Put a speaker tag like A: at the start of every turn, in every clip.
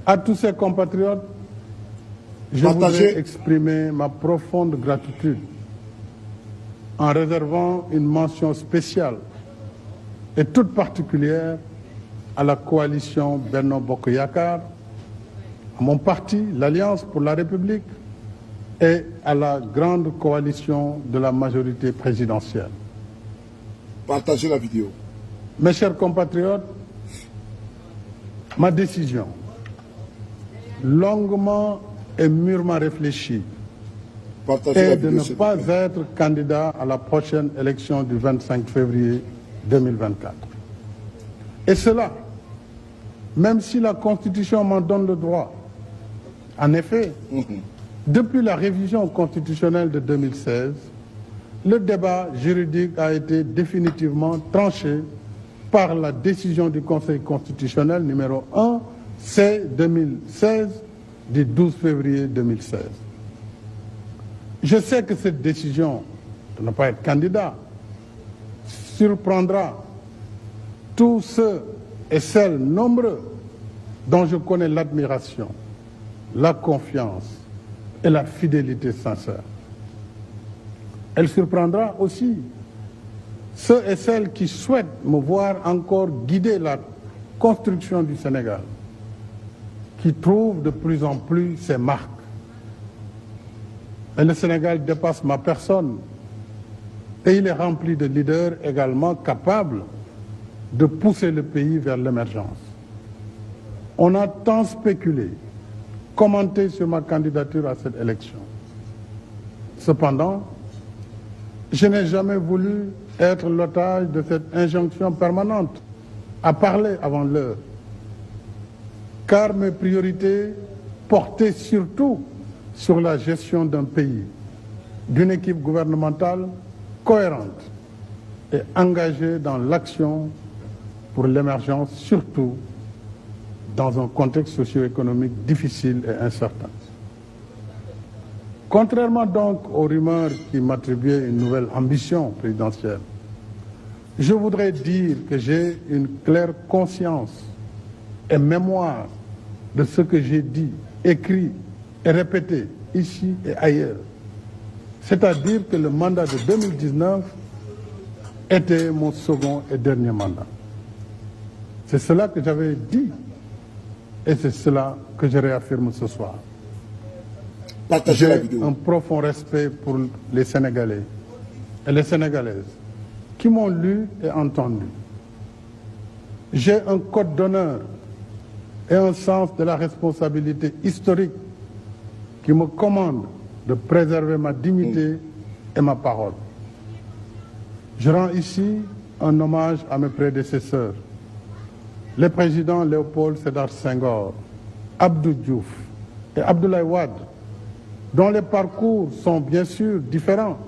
A: À tous ces compatriotes, je voudrais exprimer ma profonde gratitude en réservant une mention spéciale et toute particulière à la coalition Benno Bokk Yakaar, à mon parti, l'Alliance pour la République, et à la grande coalition de la majorité présidentielle.
B: Partagez la vidéo.
A: Mes chers compatriotes, ma décision, longuement et mûrement réfléchie, est de ne pas être candidat à la prochaine élection du 25 février 2024. Et cela, même si la Constitution m'en donne le droit. En effet, depuis la révision constitutionnelle de 2016, le débat juridique a été définitivement tranché par la décision du Conseil constitutionnel numéro 1 C-2016 du 12 février 2016. Je sais que cette décision de ne pas être candidat surprendra tous ceux et celles nombreux dont je connais l'admiration, la confiance et la fidélité sincère. Elle surprendra aussi ceux et celles qui souhaitent me voir encore guider la construction du Sénégal, qui trouvent de plus en plus ses marques. Et le Sénégal dépasse ma personne et il est rempli de leaders également capables de pousser le pays vers l'émergence. On a tant spéculé, commenté sur ma candidature à cette élection. Cependant, je n'ai jamais voulu être l'otage de cette injonction permanente à parler avant l'heure, car mes priorités portaient surtout sur la gestion d'un pays, d'une équipe gouvernementale cohérente et engagée dans l'action pour l'émergence, surtout dans un contexte socio-économique difficile et incertain. Contrairement donc aux rumeurs qui m'attribuaient une nouvelle ambition présidentielle, je voudrais dire que j'ai une claire conscience et mémoire de ce que j'ai dit, écrit et répété ici et ailleurs. C'est-à-dire que le mandat de 2019 était mon second et dernier mandat. C'est cela que j'avais dit et c'est cela que je réaffirme ce soir. J'ai un profond respect pour les Sénégalais et les Sénégalaises qui m'ont lu et entendu. J'ai un code d'honneur et un sens de la responsabilité historique qui me commande de préserver ma dignité et ma parole. Je rends ici un hommage à mes prédécesseurs, les présidents Léopold Sédar Senghor, Abdou Diouf et Abdoulaye Wade, dont les parcours sont bien sûr différents,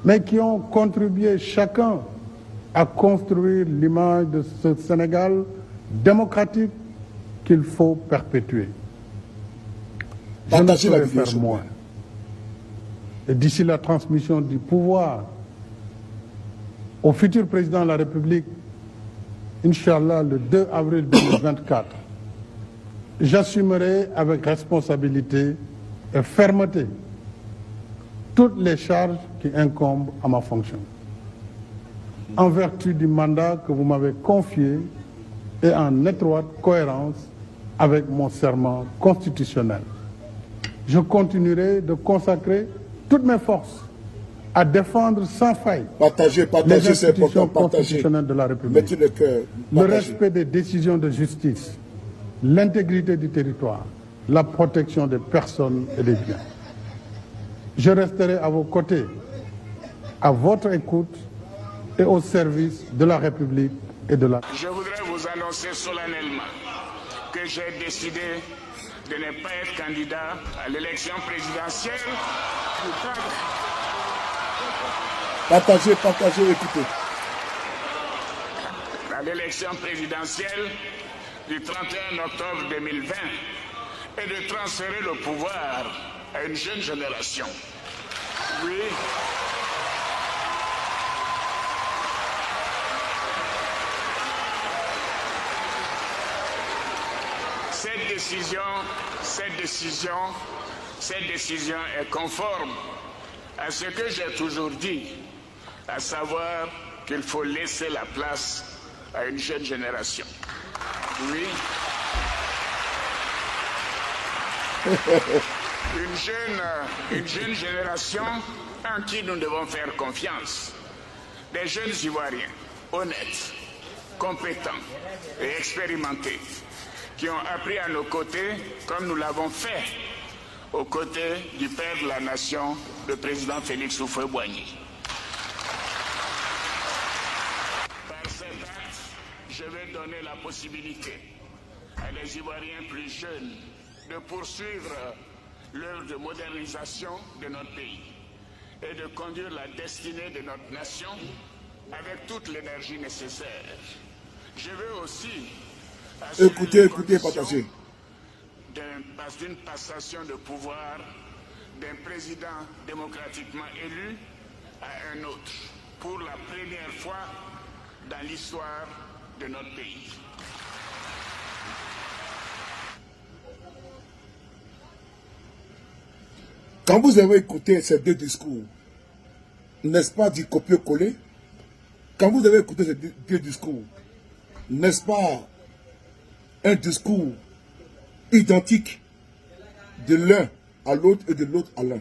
A: mais qui ont contribué chacun à construire l'image de ce Sénégal démocratique qu'il faut perpétuer. Je ne saurais faire moins. Et d'ici la transmission du pouvoir au futur président de la République, Inch'Allah, le 2 avril 2024, j'assumerai avec responsabilité et fermeté toutes les charges qui incombent à ma fonction, en vertu du mandat que vous m'avez confié et en étroite cohérence avec mon serment constitutionnel. Je continuerai de consacrer toutes mes forces à défendre sans faille les institutions constitutionnelles de la République, le respect des décisions de justice, l'intégrité du territoire, la protection des personnes et des biens. Je resterai à vos côtés, à votre écoute et au service de la République et de la...
C: Je voudrais vous annoncer solennellement que j'ai décidé de ne pas être candidat à l'élection présidentielle.
B: Partagez, écoutez.
C: À l'élection présidentielle du 31 octobre 2020 et de transférer le pouvoir à une jeune génération. Oui. Cette cette décision est conforme à ce que j'ai toujours dit, à savoir qu'il faut laisser la place à une jeune génération. Oui. Une jeune génération en qui nous devons faire confiance. Des jeunes Ivoiriens honnêtes, compétents et expérimentés qui ont appris à nos côtés comme nous l'avons fait aux côtés du père de la nation, le président Félix Houphouët-Boigny. Par cet acte, je vais donner la possibilité à les Ivoiriens plus jeunes de poursuivre l'œuvre de modernisation de notre pays et de conduire la destinée de notre nation avec toute l'énergie nécessaire. Je veux aussi
B: écoutez, partagez.
C: D'une passation de pouvoir d'un président démocratiquement élu à un autre pour la première fois dans l'histoire de notre pays.
B: Quand vous avez écouté ces deux discours, n'est-ce pas du copier-coller? Quand vous avez écouté ces deux discours, n'est-ce pas un discours identique de l'un à l'autre et de l'autre à l'un?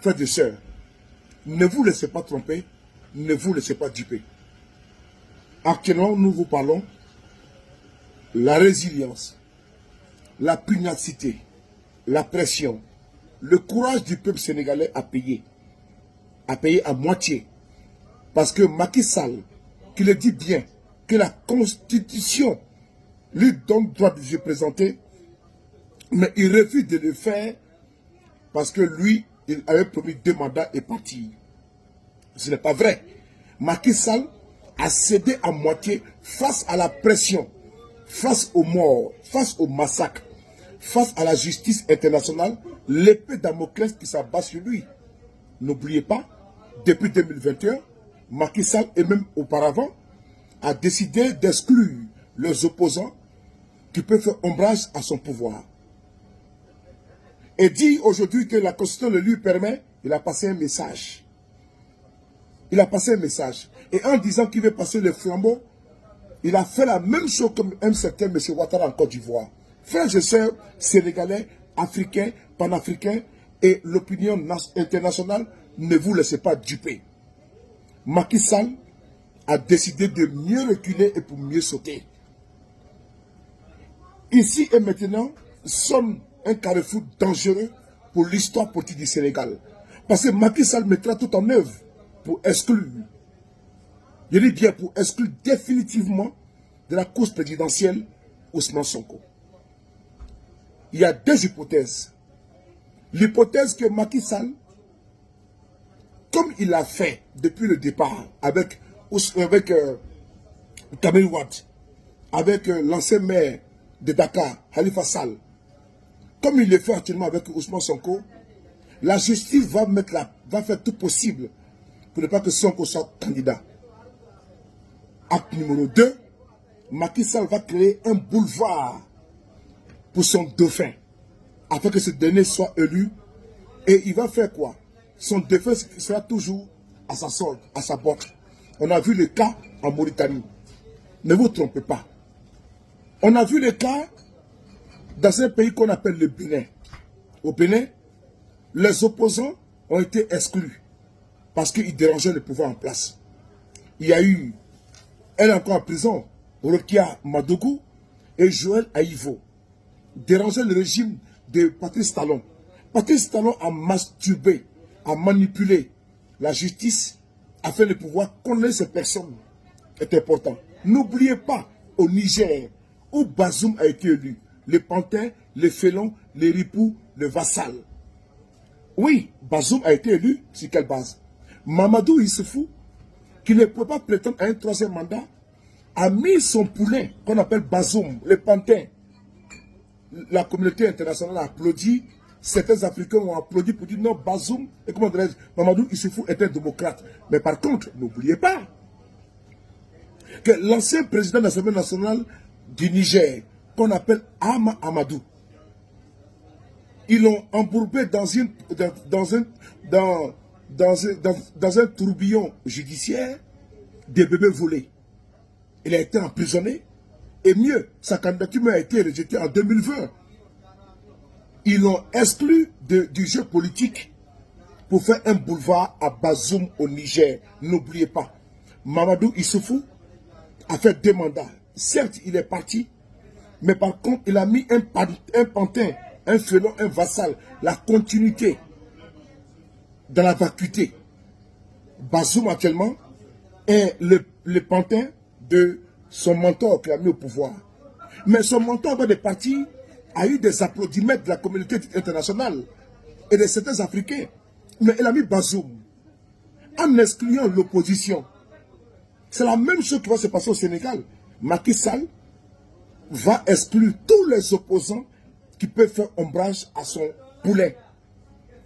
B: Frères et sœurs, ne vous laissez pas tromper, ne vous laissez pas duper. Actuellement, nous vous parlons la résilience, la pugnacité, la pression, le courage du peuple sénégalais a payé à moitié. Parce que Macky Sall, qui le dit bien, que la Constitution lui donne droit de se présenter, mais il refuse de le faire parce que lui, il avait promis 2 mandats et parti. Ce n'est pas vrai. Macky Sall a cédé à moitié face à la pression, face aux morts, face au massacre, face à la justice internationale, l'épée Damoclès qui s'abat sur lui. N'oubliez pas, depuis 2021, Macky Sall et même auparavant a décidé d'exclure les opposants qui peuvent faire ombrage à son pouvoir. Et dit aujourd'hui que la Constitution le lui permet, il a passé un message. Il a passé un message. Et en disant qu'il veut passer le flambeau, il a fait la même chose comme un certain M. Ouattara en Côte d'Ivoire. Frères et sœurs sénégalais, africains, panafricains et l'opinion internationale, ne vous laissez pas duper. Macky Sall a décidé de mieux reculer et pour mieux sauter. Ici et maintenant, sommes un carrefour dangereux pour l'histoire politique du Sénégal. Parce que Macky Sall mettra tout en œuvre pour exclure, je dis bien pour exclure définitivement de la course présidentielle Ousmane Sonko. Il y a 2 hypothèses. L'hypothèse que Macky Sall, comme il l'a fait depuis le départ avec Kamel Wade, avec l'ancien maire de Dakar, Khalifa Sall, comme il le fait actuellement avec Ousmane Sonko, la justice va faire tout possible pour ne pas que Sonko soit candidat. Acte numéro 2, Macky Sall va créer un boulevard pour son dauphin, afin que ce dernier soit élu. Et il va faire quoi? Son dauphin sera toujours à sa solde, à sa botte. On a vu le cas en Mauritanie. Ne vous trompez pas. On a vu le cas dans un pays qu'on appelle le Bénin. Au Bénin, les opposants ont été exclus parce qu'ils dérangeaient le pouvoir en place. Il y a eu, elle est encore en prison, Rokia Madougou et Joël Aïvo, dérangeaient le régime de Patrice Talon. Patrice Talon a masturbé, a manipulé la justice afin de pouvoir connaître ces personnes. C'est important. N'oubliez pas, au Niger, où Bazoum a été élu, les pantins, les félons, les ripoux, le vassal. Oui, Bazoum a été élu, sur quelle base? Mamadou Issoufou, qui ne peut pas prétendre à un 3e mandat, a mis son poulet, qu'on appelle Bazoum, les pantins. La communauté internationale a applaudi, certains Africains ont applaudi pour dire non, Bazoum, et comment dirais-je, Mamadou Issoufou est un démocrate. Mais par contre, n'oubliez pas que l'ancien président de l'Assemblée nationale du Niger, qu'on appelle Ama Amadou, Ils l'ont embourbé dans un tourbillon judiciaire des bébés volés. Il a été emprisonné. Et mieux, sa candidature a été rejetée en 2020. Ils l'ont exclu du jeu politique pour faire un boulevard à Bazoum au Niger. N'oubliez pas, Mamadou Issoufou a fait 2 mandats. Certes, il est parti, mais par contre, il a mis un pantin, un félon, un vassal, la continuité dans la vacuité. Bazoum actuellement est le pantin de son mentor qui l'a mis au pouvoir. Mais son mentor avant de partir a eu des applaudissements de la communauté internationale et de certains Africains. Mais il a mis Bazoum en excluant l'opposition. C'est la même chose qui va se passer au Sénégal. Macky Sall va exclure tous les opposants qui peuvent faire ombrage à son poulet.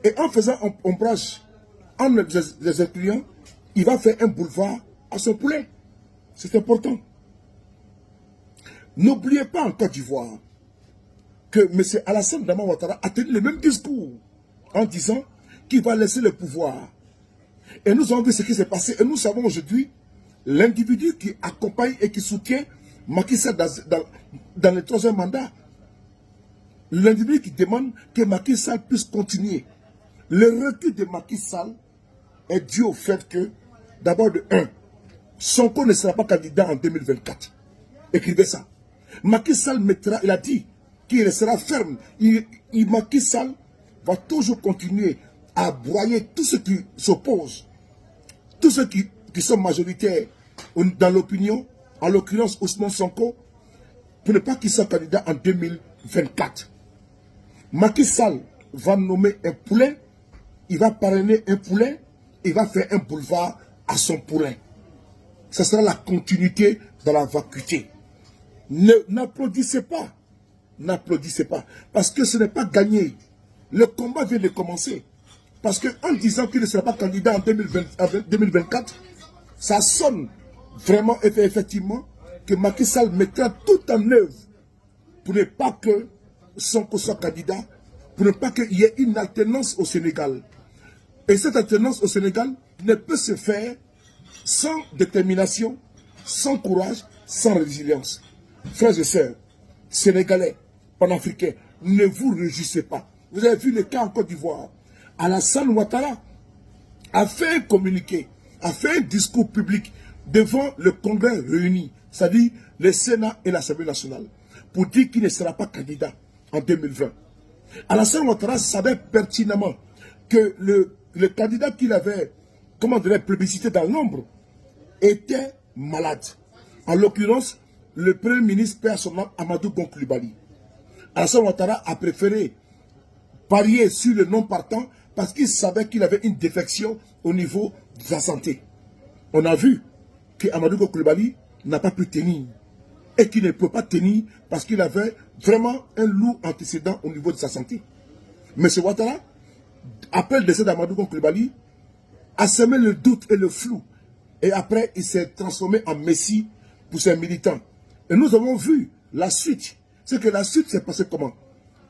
B: Et en faisant ombrage, en les excluant, il va faire un boulevard à son poulet. C'est important. N'oubliez pas en Côte d'Ivoire que M. Alassane Dramane Ouattara a tenu le même discours en disant qu'il va laisser le pouvoir. Et nous avons vu ce qui s'est passé. Et nous savons aujourd'hui l'individu qui accompagne et qui soutient Macky Sall dans le 3e mandat. L'individu qui demande que Macky Sall puisse continuer. Le recul de Macky Sall est dû au fait que, d'abord de 1, Sonko ne sera pas candidat en 2024. Écrivez ça. Macky Sall mettra, il a dit qu'il restera ferme. Macky Sall va toujours continuer à broyer tous ceux qui s'opposent, tous ceux qui sont majoritaires dans l'opinion, en l'occurrence Ousmane Sonko, pour ne pas qu'il soit candidat en 2024. Macky Sall va nommer un poulain, il va parrainer un poulain, il va faire un boulevard à son poulain. Ce sera la continuité dans la vacuité. N'applaudissez pas. N'applaudissez pas. Parce que ce n'est pas gagné. Le combat vient de commencer. Parce qu'en disant qu'il ne sera pas candidat en 2024, ça sonne vraiment effectivement que Macky Sall mettra tout en œuvre pour ne pas que Sonko soit candidat, pour ne pas qu'il y ait une alternance au Sénégal. Et cette alternance au Sénégal ne peut se faire sans détermination, sans courage, sans résilience. Frères et sœurs, Sénégalais, panafricains, ne vous réjouissez pas. Vous avez vu le cas en Côte d'Ivoire. Alassane Ouattara a fait un communiqué, a fait un discours public devant le Congrès réuni, c'est-à-dire le Sénat et l'Assemblée nationale, pour dire qu'il ne sera pas candidat en 2020. Alassane Ouattara savait pertinemment que le candidat qu'il avait, plébiscité dans l'ombre, était malade. En l'occurrence, le Premier ministre père son nom, Amadou Gon Coulibaly. Alassane Ouattara a préféré parier sur le non partant parce qu'il savait qu'il avait une défection au niveau de sa santé. On a vu qu'Amadou Gon Coulibaly n'a pas pu tenir et qu'il ne peut pas tenir parce qu'il avait vraiment un lourd antécédent au niveau de sa santé. M. Ouattara, après le décès d'Amadou Gon Coulibaly, a semé le doute et le flou. Et après, il s'est transformé en messie pour ses militants. Et nous avons vu la suite. C'est que la suite s'est passée comment?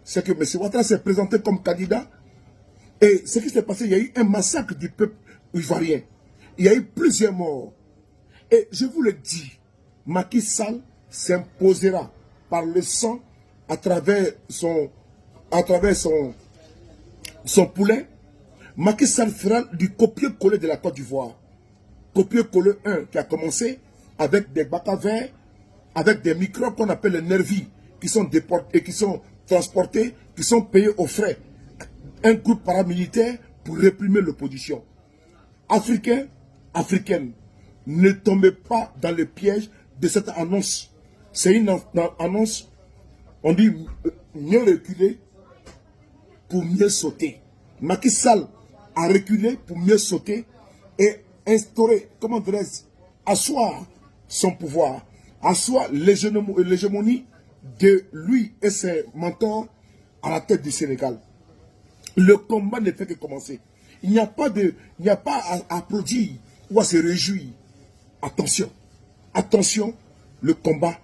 B: C'est que M. Ouattara s'est présenté comme candidat. Et ce qui s'est passé, il y a eu un massacre du peuple ivoirien. Il y a eu plusieurs morts. Et je vous le dis, Macky Sall s'imposera par le sang à travers son poulet. Macky Sall fera du copier-coller de la Côte d'Ivoire. Copier-coller 1 qui a commencé avec des bacs à verre, avec des microbes qu'on appelle les nervis, qui sont déportés et qui sont transportés, qui sont payés aux frais. Un groupe paramilitaire pour réprimer l'opposition. Africains, Africaines, ne tombez pas dans le piège de cette annonce. C'est une annonce, on dit mieux reculer pour mieux sauter. Macky Sall a reculé pour mieux sauter et instaurer, asseoir son pouvoir, asseoir l'hégémonie de lui et ses mentors à la tête du Sénégal. Le combat ne fait que commencer. Il n'y a pas à applaudir ou à se réjouir. Attention, attention, le combat